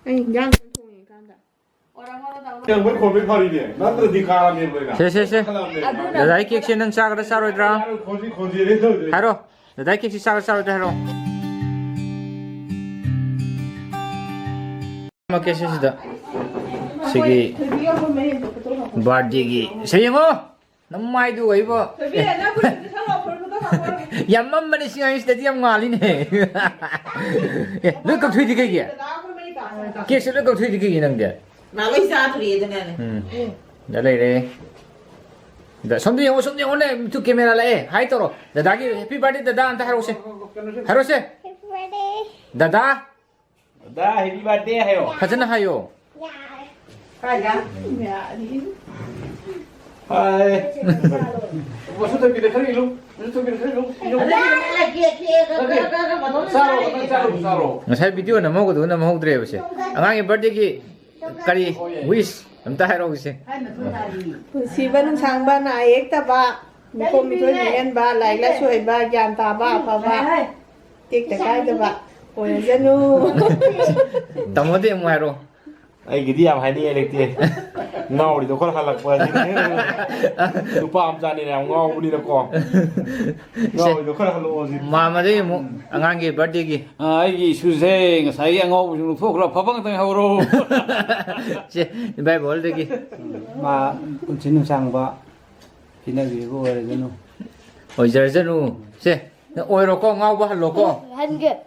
ย่างทงอย่างกันจ้ะ ยังไม่คนไม่พอดีเนี่ยนั่นตัวดีคาราเมลเลยนะ 세. 다다이 킥시는 싸그라 싸로이드라. คนที่ได้เท่าไหร่ 하로. 다다이 킥시 싸그라 싸로이드 하로. 먹게 시시다. 시기 바디기. 세영어. 너무 많이 두고 입어. 얌만만의 시간이 시대지 얌말이네. 너 깍두이 디게기야. 킥시 너 깍두이 디게기 는데. 나가 있어 둘이 되네. 잘래. 손도 영어 내 두 카메라래. 하이 떨어. 다다기 해피 버스데이 다다 안타 하로세. 하로세. 다다.ได้ให้พี่บาเต้ให้หรอ 하잖아 하요. 가자. ไปว่าสุดท้ายกินได้เท่าไหร่ลูกสุดท้ายกินได้เท่าไหร่ลูก 사로 살 비디오 넘어오고도 넘어오더래 보세. 앙앙이 버스데이 까리 위스 남다 하러 오세. สีบ้านช้างบ้านนายเอกตาบ้ามีคนมีช่วยเงินบ้าไหลและช่วยบ้ายามตาบ้าพาบ้าเด็กแต่ใกล้จะบ้าโอ้ยจะนู่ 담어대 뭐 하러. ไอ้กี่ที่ยามให้นี่เล็กทีเงาดิตัวคนหันหลังไปดูปามจานนี่แนวเงาบุรีตะกอเงาตัวคนหันหลังสิ 마마데 뭐 앙앙이 버스데이. 아이 수생 사이에 ngô chúng thuốc là phá băng thành hầu rồi 제 바이 볼데기. mà cũng chỉ nông sang vợ thì là gì cô rồi nó 어이 저저누. 제 오이로 거 ngau 할로 거. 한개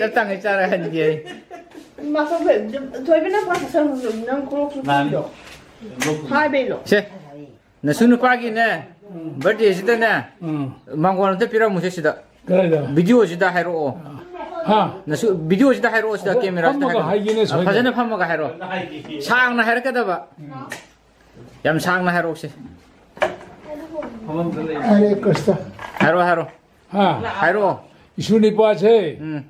짭땅 있잖아 한 개. มาสมัยช่วยเป็นนักว่าสนุกนั่งครบทุกคนหรอหายไปหรอ 제. 나 수능 빠기네. 버스데이 시다네. 망고한테 필요 무엇이다. 그래요 비디오 시다 하러. 하 나 비디오 시다 하러 시다 게임이라 시다. 판모가 하기네 소리. 파전에 판모가 하러. 상나 하러 까다 봐. 얌 상나 하러 혹시. 아니 거스다 하러. 하 하러. 이순이 빠세 응.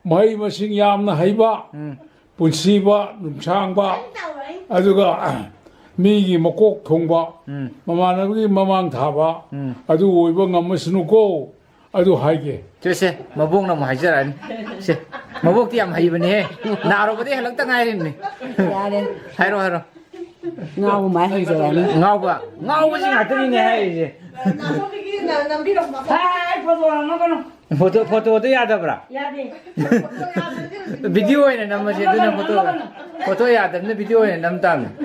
마이 머싱 얌나 하이바 응. 본시바 num상바 아주가 미기 먹고 통바 응. 마마나기 마망 다바 응. 아주 오이바 감무스누고 아주 하이게 저세 마봉 너무 하지라니. 세. 마복이 얌 하이버네. 나로보데 할락다 가이리네. 하러. ngầu mãi hơi giờ nữa. ngau gì ngả 뜨리네 하이지. 포토도 야다브라. 비디오에는 남아지 누나 포토 야다는 비디오에 남담.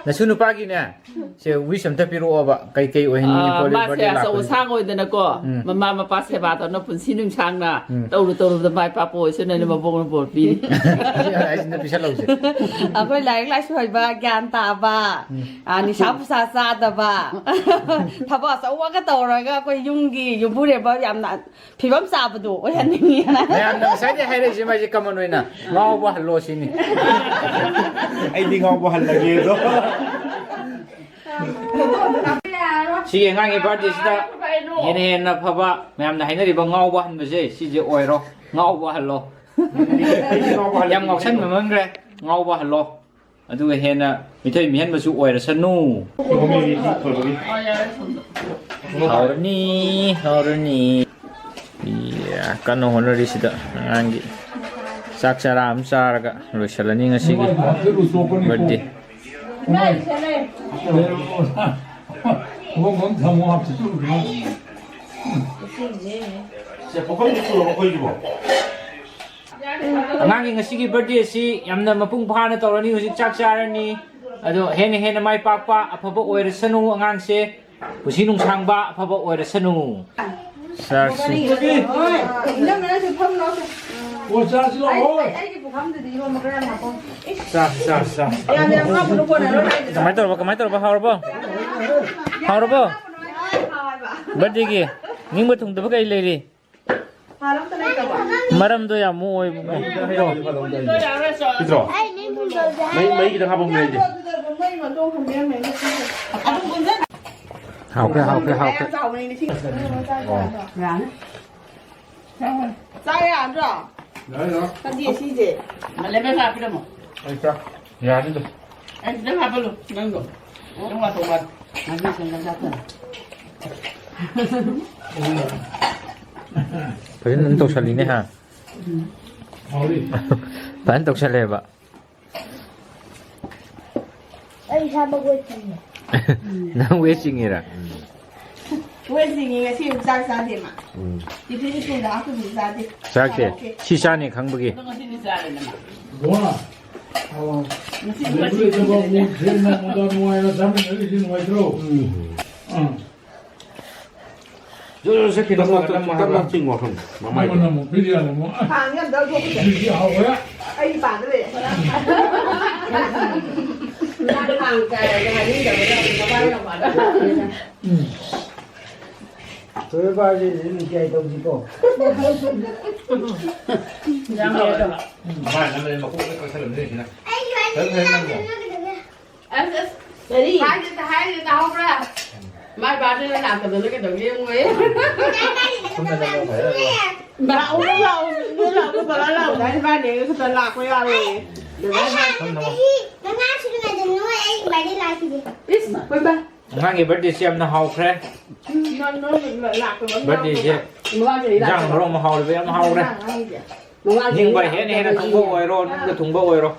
나 수능 빠기네. 제 위섬 대비로 와봐. 까이까이 오행이 폴리 mà 버디 sẽ 라. sầu sang rồi nên có mà ba sẽ bà tao nó phun xin nương sang nè tao mai pa bồi cho nên mà bông nó bột vì 아이신데 비살라우지. เอาไปไหลไล่ช่วยบ้ายามตาบ้าอันนี้ชาวภาษาซาตาบ้าถ้าบอกสาวก็โตเลยก็ยุ่งกี่ยุ่งพูดเดี๋ยวยามนั้นพี่บ้ามซาประตูว่าฉันอย่างนี้นะ 내 안남 사이드 하이레지 마지 까만노이나. ngau 할로시니. ไอ้ที่เงาบ่หันหลังเงี้ย 시계 강의 버디시다. 얘네나 봐봐. 매암나 하이너리바 ngau 한 거지. 시제 오이로 ngau 할로. ไอ้ที่เงาบ่หันหลัง 얌 ngọc 천 먹은 그래. ngau 할로. 아두가 해나 밑에 미한 버수 오이로 선누. ผมมีเปิดตรงนี้ 하오르니. 이야, 까노 호너리시다. 안기. 싹사람 싸라가 로샬라닝아 시기. 버디. 그건 너무 합치 진짜 복합 육수로 먹고 이거 안강이 시기 버디시 얌나 마풍 파나 떨어니 후식 짝짜라니. 아도 해나 마이 빡빠 아파버 오이르 선우 안강시. 부시농 상바 아파버 오이르 선우. 사르시. 이러면 좀 펌 넣어서 오자지로 아이기 부감들도 이거 먹으라 하고 싸 야 내가 가보는 거는 가만히 떨어봐 하오르버. 버디기 닝버 통도 버가 일레리. 마람도 야 모이 이들어 mấy cái thằng bông này gì hào cái Sai à, rõ. Cái gì xí gì? mà lấy mấy pha cái đó mà ai chắc nhà đi rồi anh lấy pha bao luôn nâng rồi đúng là thuộc mình anh đi xem làm sao thôi 벌써 또 살리네 하 Bạn tục sẽ lệp ạ. Ay, sama gue sini. Nang wishing ira. 为是应该是有长三的嘛，一天一天的，不是三的。 Sakti. Sisani 강북이. Nung sinisali naman. Buona. Nung Quello che dopo un giorno da noi la zampa di noi tro. 저 새끼 너무 깜짝 땀 찍은 거 그럼 Ma non mo pigliamo mo. 旁边都做不成， Ti ha ora. 哎，一般的嘞。那个旁在那个你怎么样？我帮你把它。 Dove vai di che hai toccato? Yang ada. 아, 남들 먹고 갈 사람 되시나? Ay, Đấy, hai đứa tao ra. Mai bà đi làm cái cái đầu riêng ấy. Bà ông nó lâu cái bà nó lâu đấy ba để cái tần lạc với bà rồi. Được đấy. Ít với ba. ngangi birthday siam na hau kre. Nó lạc rồi. Birthday je. Jang ro ma hau le ma hau re. Ning bai he ne na thung bo oi ro, thung bo oi ro.